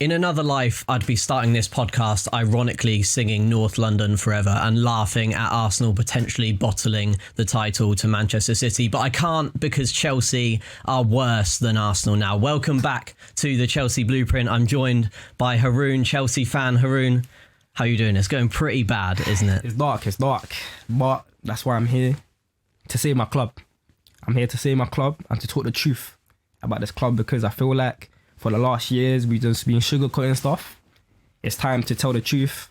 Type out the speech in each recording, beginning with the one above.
In another life, I'd be starting this podcast ironically singing North London Forever and laughing at Arsenal potentially bottling the title to Manchester City, but I can't because Chelsea are worse than Arsenal now. Welcome back to the Chelsea Blueprint. I'm joined by Haroun, Chelsea fan. Haroun, how are you doing? It's going pretty bad, isn't it? It's dark, but that's why I'm here, to save my club. I'm here to save my club and to talk the truth about this club, because I feel like for the last years, we've just been sugarcoating stuff. It's time to tell the truth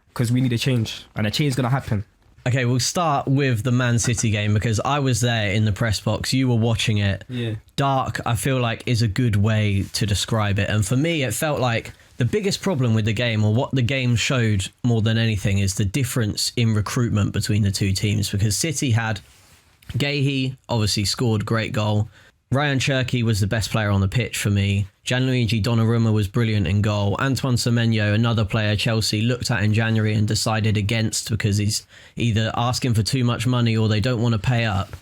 because we need a change, and a change is going to happen. Okay, we'll start with the Man City game because I was there in the press box. You were watching it. Yeah. Dark, I feel like, is a good way to describe it. And for me, it felt like the biggest problem with the game, or what the game showed more than anything, is the difference in recruitment between the two teams. Because City had Gahey, obviously scored, great goal. Ryan Cherki was the best player on the pitch for me. Gianluigi Donnarumma was brilliant in goal. Antoine Semenyo, another player Chelsea looked at in January and decided against because he's either asking for too much money or they don't want to pay up.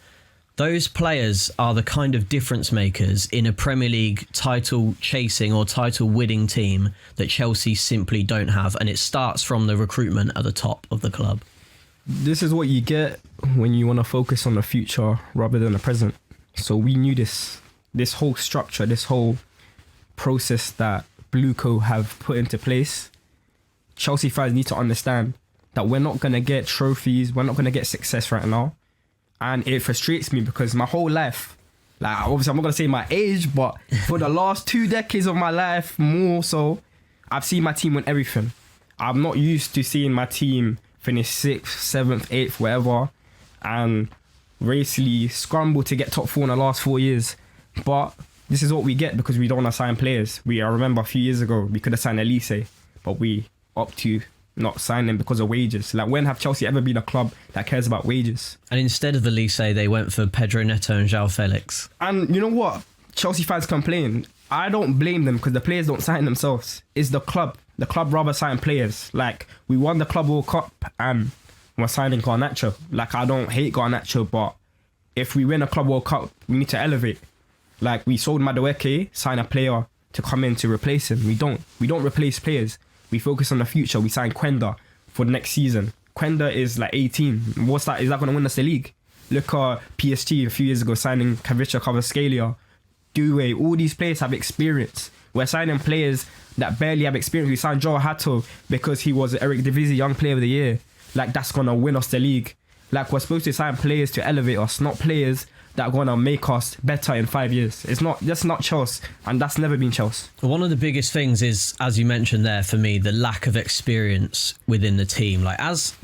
Those players are the kind of difference makers in a Premier League title chasing or title winning team that Chelsea simply don't have. And it starts from the recruitment at the top of the club. This is what you get when you want to focus on the future rather than the present. So we knew this whole structure, this whole process that Blueco have put into place. Chelsea fans need to understand that we're not going to get trophies, we're not going to get success right now. And it frustrates me because my whole life, like obviously I'm not going to say my age, but for the last 2 decades of my life, more so, I've seen my team win everything. I'm not used to seeing my team finish 6th, 7th, 8th, whatever, and racely scramble to get top 4 in the last 4 years. But this is what we get because we don't want to sign players. I remember a few years ago, we could have signed Elise, but we opt to not sign them because of wages. Like, when have Chelsea ever been a club that cares about wages? And instead of Elise, they went for Pedro Neto and João Felix. And you know what? Chelsea fans complain. I don't blame them because the players don't sign themselves. It's the club. The club rather sign players. Like, we won the Club World Cup and we're signing Garnacho. Like, I don't hate Garnacho, but if we win a Club World Cup, we need to elevate. Like, we sold Madueke, sign a player to come in to replace him. We don't replace players. We focus on the future. We sign Quenda for the next season. Quenda is like 18. What's that? Is that going to win us the league? Look at PSG a few years ago signing Kavicha Kvaratskhelia, Doué. All these players have experience. We're signing players that barely have experience. We signed Joe Hato because he was Eric Divisi Young Player of the Year. Like, that's going to win us the league. Like, we're supposed to sign players to elevate us, not players that are going to make us better in 5 years. That's not Chelsea, and that's never been Chelsea. One of the biggest things is, as you mentioned there for me, the lack of experience within the team. Like, as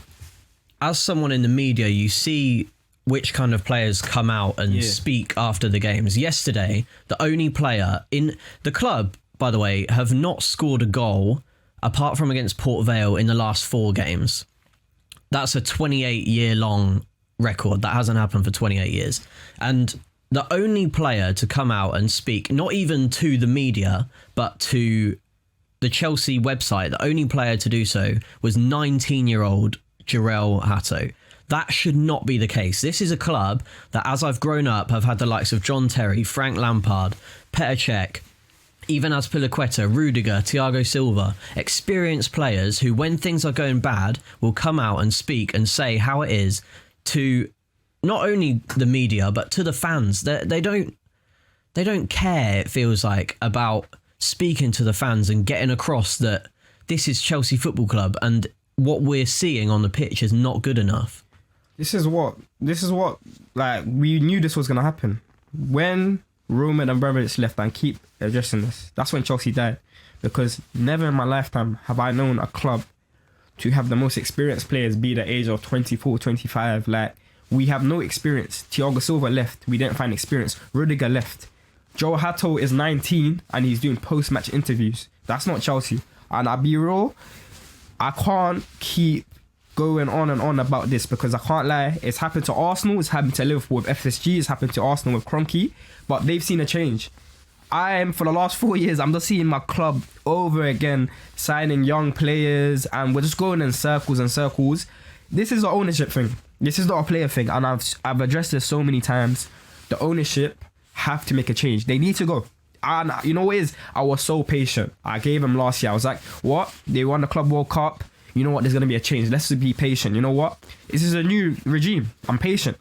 someone in the media, you see which kind of players come out and speak after the games. Yesterday, the only player in the club, by the way, have not scored a goal apart from against Port Vale in the last 4 games. That's a 28-year-long record. That hasn't happened for 28 years. And the only player to come out and speak, not even to the media, but to the Chelsea website, the only player to do so was 19-year-old Jarell Hato. That should not be the case. This is a club that, as I've grown up, have had the likes of John Terry, Frank Lampard, Petr Cech, even Azpilicueta, Rudiger, Thiago Silva, experienced players who, when things are going bad, will come out and speak and say how it is to not only the media, but to the fans. They don't care, it feels like, about speaking to the fans and getting across that this is Chelsea Football Club and what we're seeing on the pitch is not good enough. This is what, like, we knew this was going to happen. When Roman Abramovich left, and keep addressing this, that's when Chelsea died. Because never in my lifetime have I known a club to have the most experienced players be the age of 24, 25. Like, we have no experience. Thiago Silva left. We didn't find experience. Rudiger left. Joe Hato is 19 and he's doing post-match interviews. That's not Chelsea. And I'll be real, I can't keep going on and on about this because I can't lie. It's happened to Arsenal, it's happened to Liverpool with FSG, it's happened to Arsenal with Kroenke, but they've seen a change. For the last 4 years, I'm just seeing my club over again signing young players, and we're just going in circles and circles. This is an ownership thing. This is not a player thing, and I've addressed this so many times. The ownership have to make a change. They need to go. And you know what it is? I was so patient. I gave him last year. I was like, what? They won the Club World Cup. You know what? There's going to be a change. Let's be patient. You know what? This is a new regime. I'm patient.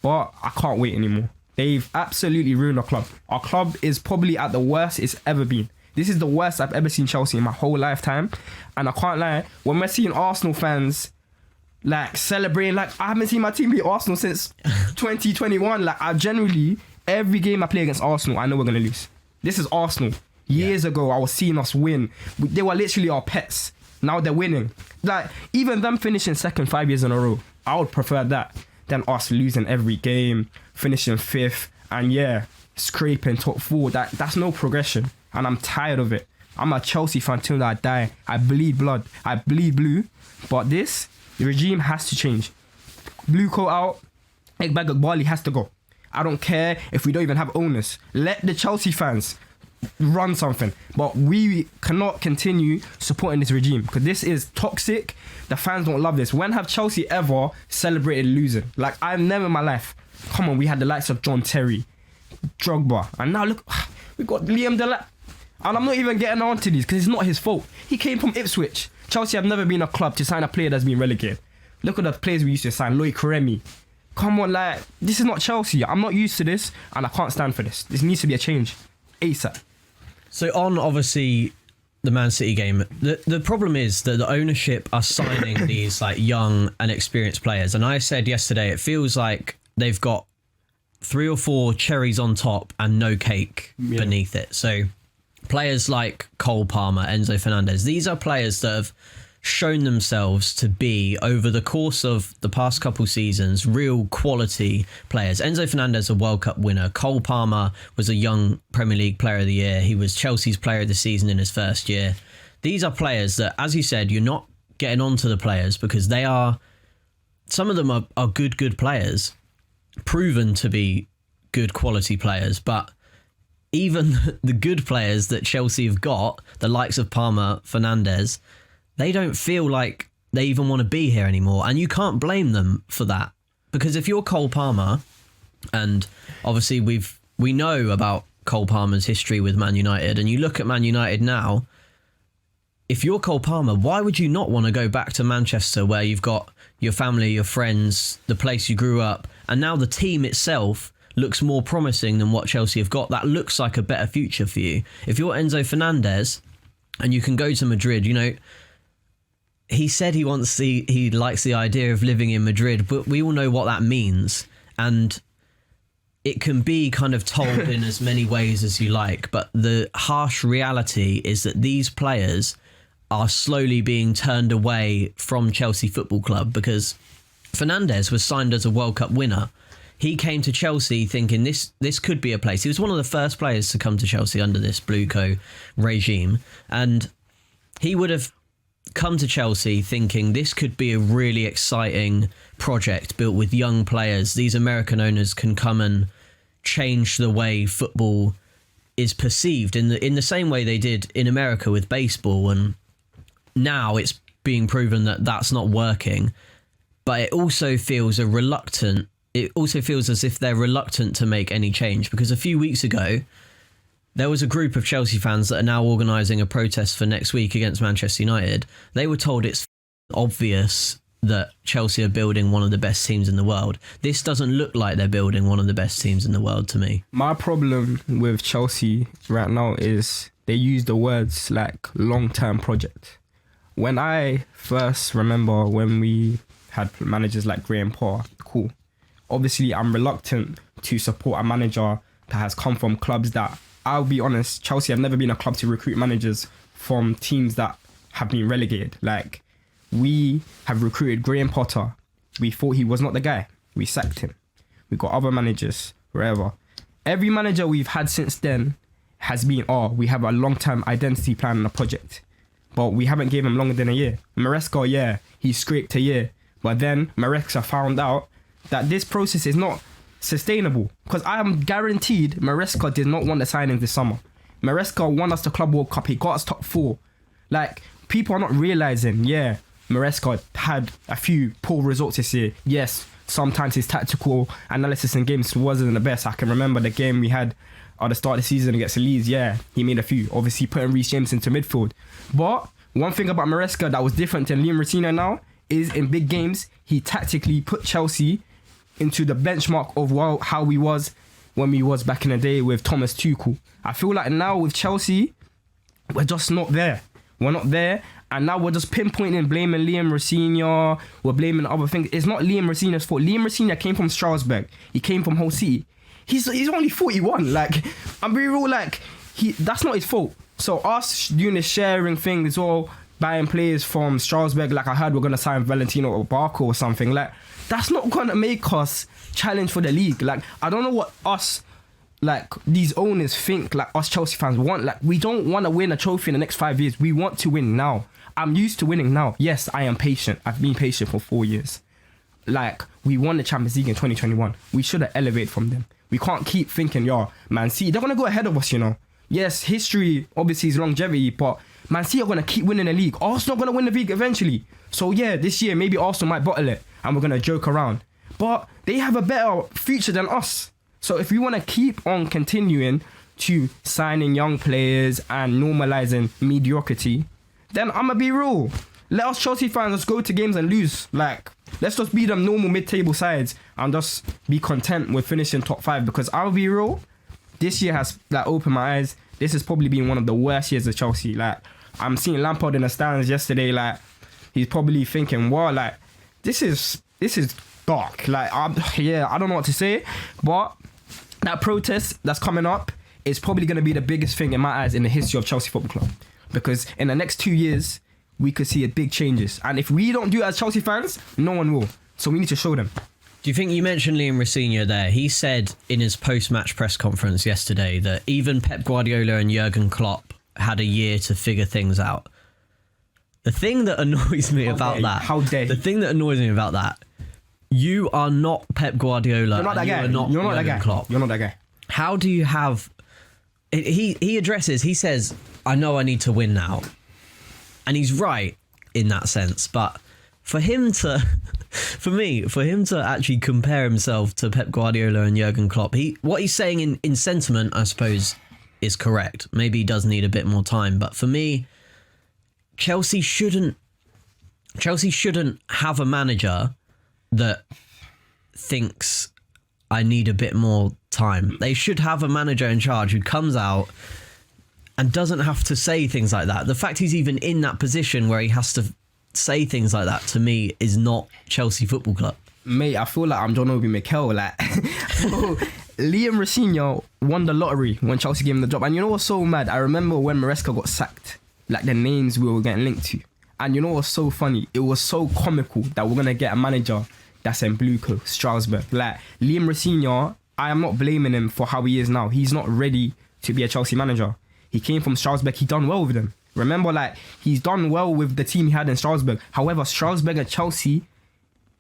But I can't wait anymore. They've absolutely ruined our club. Our club is probably at the worst it's ever been. This is the worst I've ever seen Chelsea in my whole lifetime. And I can't lie, when we're seeing Arsenal fans like celebrating, like I haven't seen my team beat Arsenal since 2021. Like I generally, every game I play against Arsenal, I know we're going to lose. This is Arsenal. Years ago, I was seeing us win. They were literally our pets. Now they're winning. Like even them finishing second 5 years in a row, I would prefer that than us losing every game, finishing fifth, and scraping top four. That's no progression, and I'm tired of it. I'm a Chelsea fan till I die. I bleed blood. I bleed blue. But the regime has to change. Blue coat out. Egbag Bali has to go. I don't care if we don't even have owners. Let the Chelsea fans run something. But we cannot continue supporting this regime because this is toxic. The fans don't love this. When have Chelsea ever celebrated losing? Like, I've never in my life. Come on, we had the likes of John Terry, Drogba, and now look, we got Liam Delap. And I'm not even getting on to these because it's not his fault. He came from Ipswich. Chelsea have never been a club to sign a player that's been relegated. Look at the players we used to sign, Lloyd Canfield. Come on, like, this is not Chelsea. I'm not used to this and I can't stand for this. This needs to be a change ASAP. So on, obviously, the Man City game, the problem is that the ownership are signing these like young and experienced players. And I said yesterday, it feels like they've got 3 or 4 cherries on top and no cake beneath it. So players like Cole Palmer, Enzo Fernandez, these are players that have shown themselves to be, over the course of the past couple seasons, real quality players. Enzo Fernandez, a World Cup winner. Cole Palmer was a young Premier League player of the year. He was Chelsea's player of the season in his first year. These are players that, as you said, you're not getting onto the players because they are, some of them are good players, proven to be good quality players, but even the good players that Chelsea have got, the likes of Palmer, Fernandez, they don't feel like they even want to be here anymore. And you can't blame them for that. Because if you're Cole Palmer, and obviously we know about Cole Palmer's history with Man United, and you look at Man United now, if you're Cole Palmer, why would you not want to go back to Manchester where you've got your family, your friends, the place you grew up, and now the team itself looks more promising than what Chelsea have got? That looks like a better future for you. If you're Enzo Fernandez and you can go to Madrid, you know, he said he likes the idea of living in Madrid, but we all know what that means. And it can be kind of told in as many ways as you like, but the harsh reality is that these players are slowly being turned away from Chelsea Football Club because Fernandez was signed as a World Cup winner. He came to Chelsea thinking this could be a place. He was one of the first players to come to Chelsea under this Blueco regime, and he would have come to Chelsea thinking this could be a really exciting project built with young players. These American owners can come and change the way football is perceived in the same way they did in America with baseball, and now it's being proven that that's not working. But it also feels as if they're reluctant to make any change, because a few weeks ago there was a group of Chelsea fans that are now organising a protest for next week against Manchester United. They were told it's obvious that Chelsea are building one of the best teams in the world. This doesn't look like they're building one of the best teams in the world to me. My problem with Chelsea right now is they use the words like long-term project. When I first remember when we had managers like Graham Potter, cool. Obviously, I'm reluctant to support a manager that has come from clubs that, I'll be honest, Chelsea have never been a club to recruit managers from teams that have been relegated. Like, we have recruited Graham Potter. We thought he was not the guy. We sacked him. We got other managers, wherever. Every manager we've had since then has been, we have a long-term identity plan and a project. But we haven't given him longer than a year. Maresca, he scraped a year. But then Maresca found out that this process is not sustainable, because I am guaranteed Maresca did not want the signings this summer. Maresca won us the Club World Cup. He got us top 4. Like, people are not realising, Maresca had a few poor results this year. Yes, sometimes his tactical analysis in games wasn't the best. I can remember the game we had at the start of the season against Leeds, yeah, he made a few. Obviously, putting Reece James into midfield. But one thing about Maresca that was different than Liam Rosenior now is in big games, he tactically put Chelsea into the benchmark of how we was when we was back in the day with Thomas Tuchel. I feel like now with Chelsea, we're just not there. We're not there. And now we're just pinpointing, blaming Liam Rosenior. We're blaming other things. It's not Liam Rosenior's fault. Liam Rosenior came from Strasbourg. He came from Hull City. He's only 41. Like, I'm being real, like, that's not his fault. So us doing this sharing thing as well, buying players from Strasbourg, like I heard we're going to sign Valentino Barco or something, like, that's not going to make us challenge for the league. Like, I don't know what us, like, these owners think, like, us Chelsea fans want. Like, we don't want to win a trophy in the next 5 years. We want to win now. I'm used to winning now. Yes, I am patient. I've been patient for 4 years. Like, we won the Champions League in 2021. We should have elevated from them. We can't keep thinking, Man City, they're going to go ahead of us, you know. Yes, history obviously is longevity, but Man City are going to keep winning the league. Arsenal are going to win the league eventually. So yeah, this year maybe Arsenal might bottle it and we're going to joke around. But they have a better future than us. So if we want to keep on continuing to signing young players and normalising mediocrity, then I'm going to be real. Let us Chelsea fans just go to games and lose. Like, let's just be them normal mid-table sides and just be content with finishing top 5. Because I'll be real, this year has like opened my eyes. This has probably been one of the worst years of Chelsea. Like, I'm seeing Lampard in the stands yesterday. Like, he's probably thinking, wow, like, this is dark. Like, I don't know what to say. But that protest that's coming up is probably going to be the biggest thing in my eyes in the history of Chelsea Football Club. Because in the next 2 years, we could see big changes. And if we don't do it as Chelsea fans, no one will. So we need to show them. Do you think you mentioned Liam Rosenior there? He said in his post-match press conference yesterday that even Pep Guardiola and Jurgen Klopp had a year to figure things out. The thing that annoys me about that... How dare The thing that annoys me about that, you are not Pep Guardiola. You're not that guy. You're not that guy. Klopp. You're not that guy. How do you have... He says, I know I need to win now. And he's right in that sense. But for him to actually compare himself to Pep Guardiola and Jurgen Klopp, what he's saying in sentiment, I suppose, is correct. Maybe he does need a bit more time. But for me, Chelsea shouldn't have a manager that thinks I need a bit more time. They should have a manager in charge who comes out and doesn't have to say things like that. The fact he's even in that position where he has to say things like that, to me, is not Chelsea Football Club. Mate, I feel like I'm John Obi Mikel. Like, Liam Rosenior won the lottery when Chelsea gave him the job. And you know what's so mad? I remember when Maresca got sacked, like the names we were getting linked to. And you know what's so funny? It was so comical that we're going to get a manager that's in Blue Coat, Strasbourg. Like, Liam Rosenior, I am not blaming him for how he is now. He's not ready to be a Chelsea manager. He came from Strasbourg. He done well with them. Remember, like, he's done well with the team he had in Strasbourg. However, Strasbourg and Chelsea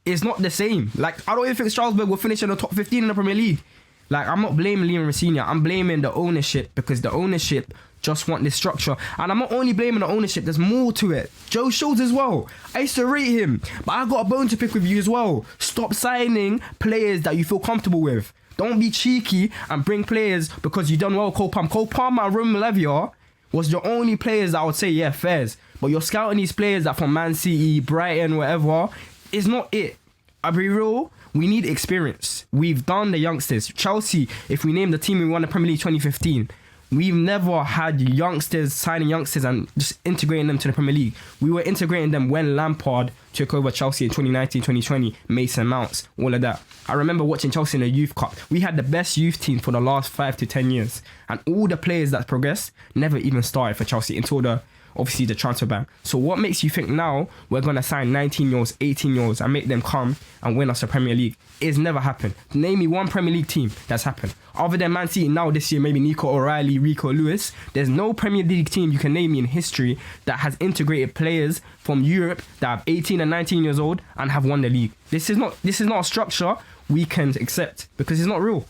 is not the same. Like, I don't even think Strasbourg will finish in the top 15 in the Premier League. Like, I'm not blaming Liam Rosenior. I'm blaming the ownership, because the ownership just want this structure. And I'm not only blaming the ownership, there's more to it. Joe Schultz as well. I used to rate him, but I got a bone to pick with you as well. Stop signing players that you feel comfortable with. Don't be cheeky and bring players because you done well with Cole Palmer. Cole Palmer and Romelu Lavia was the only players that I would say, yeah, fairs. But you're scouting these players that from Man City, Brighton, whatever, is not it. I'll be real, we need experience. We've done the youngsters. Chelsea, if we name the team we won the Premier League 2015, we've never had youngsters signing youngsters and just integrating them to the Premier League. We were integrating them when Lampard took over Chelsea in 2019, 2020, Mason Mounts, all of that. I remember watching Chelsea in the Youth Cup. We had the best youth team for the last 5 to 10 years. And all the players that progressed never even started for Chelsea until obviously the transfer ban. So what makes you think now we're going to sign 19-year-olds, 18-year-olds and make them come and win us the Premier League? It's never happened. Name me one Premier League team that's happened. Other than Man City now this year, maybe Nico O'Reilly, Rico Lewis. There's no Premier League team you can name me in history that has integrated players from Europe that have 18 and 19 years old and have won the league. This is not a structure we can accept because it's not real.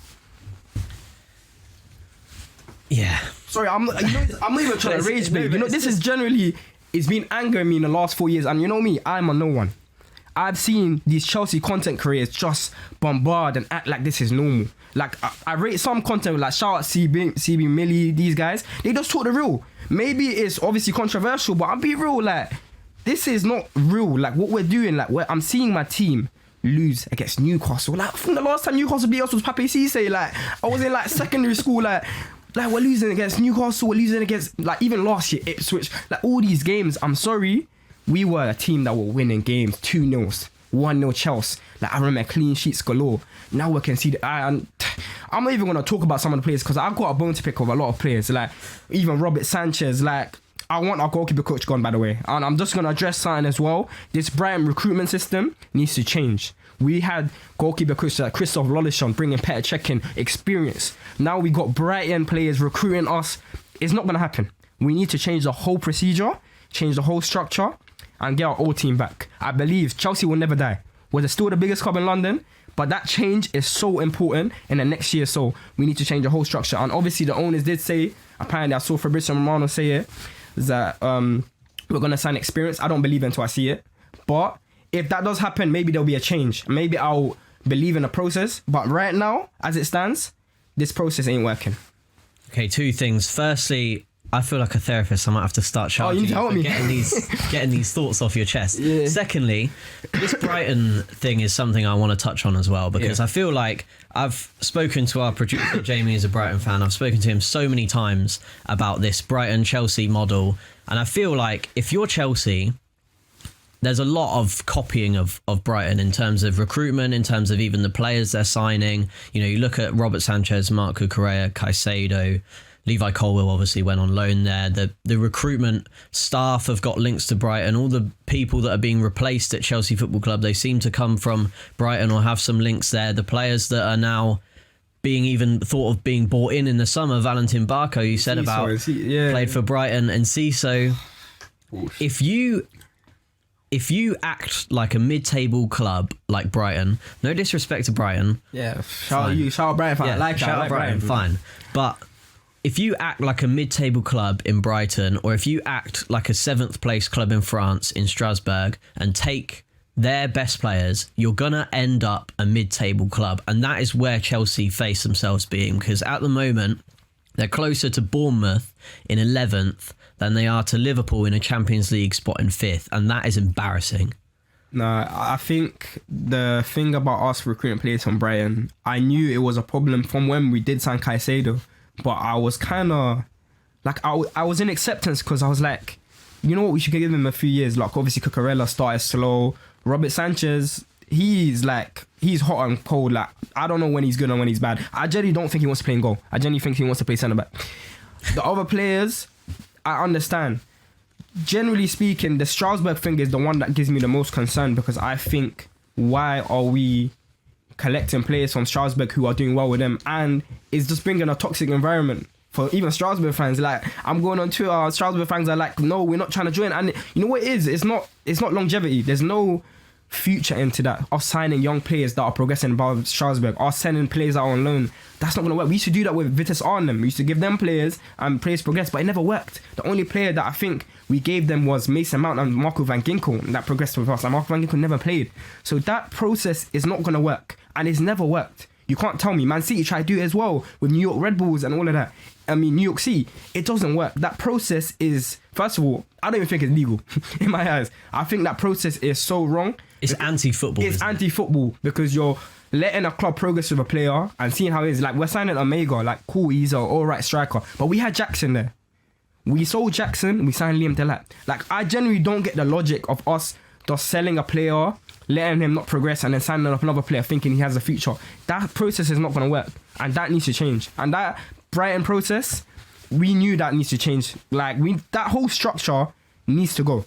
Yeah. Sorry, I'm not even trying to rage, babe. This is generally, it's been angering me in the last 4 years. And you know me, I'm a no one. I've seen these Chelsea content creators just bombard and act like this is normal. Like, I rate some content, like shout out CB Millie, these guys. They just talk the real. Maybe it's obviously controversial, but I'll be real, like, this is not real. Like, what we're doing, like, I'm seeing my team lose against Newcastle. Like, from the last time Newcastle beat us was Pape Cisse. Like, I was in, like, secondary school, like we're losing against Newcastle, we're losing against, like, even last year, Ipswich. Like, all these games, I'm sorry, we were a team that were winning games 2-0, 1-0 Chelsea. Like, I remember clean sheets galore. Now we can see I'm not even going to talk about some of the players because I've got a bone to pick with a lot of players. Like, even Robert Sanchez. Like, I want our goalkeeper coach gone, by the way. And I'm just going to address something as well. This Brighton recruitment system needs to change. We had goalkeeper coach like Christoph Lolishon bringing Petr Cech'in experience. Now we got Brighton players recruiting us. It's not going to happen. We need to change the whole procedure, change the whole structure, and get our old team back. I believe Chelsea will never die. We're still the biggest club in London, but that change is so important in the next year. So we need to change the whole structure. And obviously the owners did say, apparently I saw Fabrizio Romano say it, that we're going to sign experience. I don't believe it until I see it. But if that does happen, maybe there'll be a change. Maybe I'll believe in the process. But right now, as it stands, this process ain't working. Okay, two things. Firstly, I feel like a therapist. I might have to start charging you for getting these thoughts off your chest. Yeah. Secondly, this Brighton thing is something I want to touch on as well, because I feel like I've spoken to our producer, Jamie is a Brighton fan. I've spoken to him so many times about this Brighton-Chelsea model. And I feel like if you're Chelsea, there's a lot of copying of Brighton in terms of recruitment, in terms of even the players they're signing. You know, you look at Robert Sanchez, Marco Correa, Caicedo, Levi Colwill obviously went on loan there. The recruitment staff have got links to Brighton. All the people that are being replaced at Chelsea Football Club, they seem to come from Brighton or have some links there. The players that are now being even thought of being bought in the summer, Valentin Barco, you said about, played for Brighton, and Ciso. If you act like a mid-table club like Brighton, no disrespect to Brighton. Yeah, shout out Brighton fan. Yeah, shout out Brighton, fine. But if you act like a mid-table club in Brighton, or if you act like a 7th place club in France, in Strasbourg, and take their best players, you're going to end up a mid-table club. And that is where Chelsea face themselves being, because at the moment, they're closer to Bournemouth in 11th than they are to Liverpool in a Champions League spot in 5th, and that is embarrassing. No, I think the thing about us recruiting players from Brighton, I knew it was a problem from when we did sign Caicedo, but I was kind of like, I was in acceptance because I was like, you know what, we should give him a few years. Like, obviously Cucurella started slow. Robert Sanchez, he's hot and cold. Like, I don't know when he's good and when he's bad. I genuinely don't think he wants to play in goal. I genuinely think he wants to play centre back. The other players, I understand. Generally speaking, the Strasbourg thing is the one that gives me the most concern, because I think, why are we collecting players from Strasbourg who are doing well with them, and it's just bringing a toxic environment for even Strasbourg fans. Like, I'm going on Twitter, Strasbourg fans are like, no, we're not trying to join. And you know what it is? It's not longevity. There's no future into that. Us signing young players that are progressing above Strasbourg, us sending players out on loan, that's not going to work. We used to do that with Vitesse Arnhem. We used to give them players and players progress, but it never worked. The only player that I think we gave them was Mason Mount and Marco van Ginkel, and that progressed with us. And Marco van Ginkel never played. So that process is not going to work, and it's never worked. You can't tell me. Man City tried to do it as well with New York Red Bulls and all of that. I mean, New York City, it doesn't work. That process is, first of all, I don't even think it's legal in my eyes. I think that process is so wrong. It's anti-football. It's anti-football, because you're letting a club progress with a player and seeing how it is. Like, we're signing Omega, like, cool, he's an all-right striker. But we had Jackson there. We sold Jackson, we signed Liam Delap. Like, I genuinely don't get the logic of us just selling a player, letting him not progress, and then signing up another player thinking he has a future. That process is not going to work, and that needs to change. And that Brighton process, we knew that needs to change. Like, that whole structure needs to go,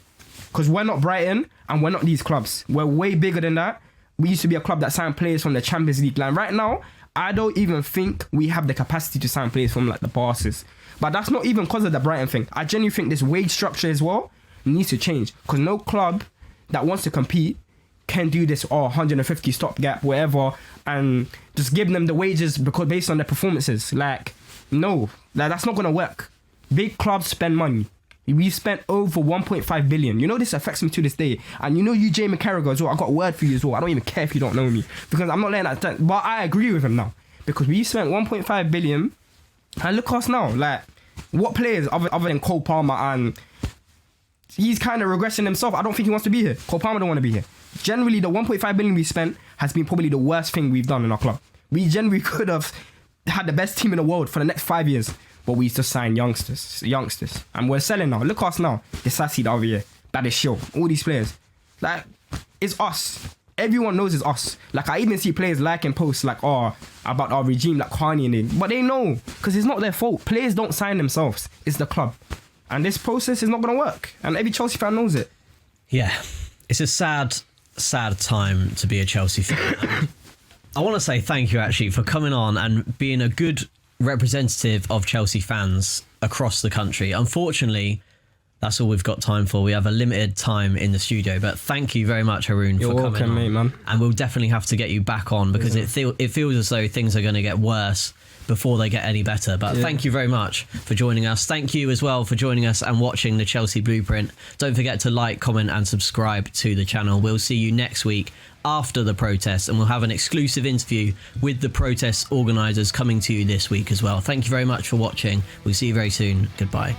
because we're not Brighton and we're not these clubs. We're way bigger than that. We used to be a club that signed players from the Champions League. Like, right now, I don't even think we have the capacity to sign players from, like, the Barces. But that's not even because of the Brighton thing. I genuinely think this wage structure as well needs to change, because no club that wants to compete can do this 150 stopgap, whatever, and just give them the wages because based on their performances. Like, no, that's not going to work. Big clubs spend money. We've spent over 1.5 billion. You know this affects me to this day. And you know you, Jamie Carragher, as well. I got a word for you as well. I don't even care if you don't know me. Because I'm not letting that... But I agree with him now. Because we spent 1.5 billion. And look at us now. Like, what players other than Cole Palmer, and he's kind of regressing himself. I don't think he wants to be here. Cole Palmer don't want to be here. Generally, the 1.5 billion we spent has been probably the worst thing we've done in our club. We generally could have had the best team in the world for the next 5 years. But we used to sign youngsters. And we're selling now. Look at us now. Disasi the other year. That is Show. All these players. Like, it's us. Everyone knows it's us. Like, I even see players liking posts like, oh, about our regime, like Kanye and them. But they know. Because it's not their fault. Players don't sign themselves. It's the club. And this process is not going to work. And every Chelsea fan knows it. Yeah. It's a sad time to be a Chelsea fan. I want to say thank you, actually, for coming on and being a good representative of Chelsea fans across the country. Unfortunately, that's all we've got time for. We have a limited time in the studio, but thank you very much, Haroun, for coming on. Mate, man. And we'll definitely have to get you back on because it feels as though things are going to get worse before they get any better. But thank you very much for joining us. Thank you as well for joining us and watching the Chelsea Blueprint. Don't forget to like, comment and subscribe to the channel. We'll see you next week after the protest, and we'll have an exclusive interview with the protest organisers coming to you this week as well. Thank you very much for watching. We'll see you very soon. Goodbye.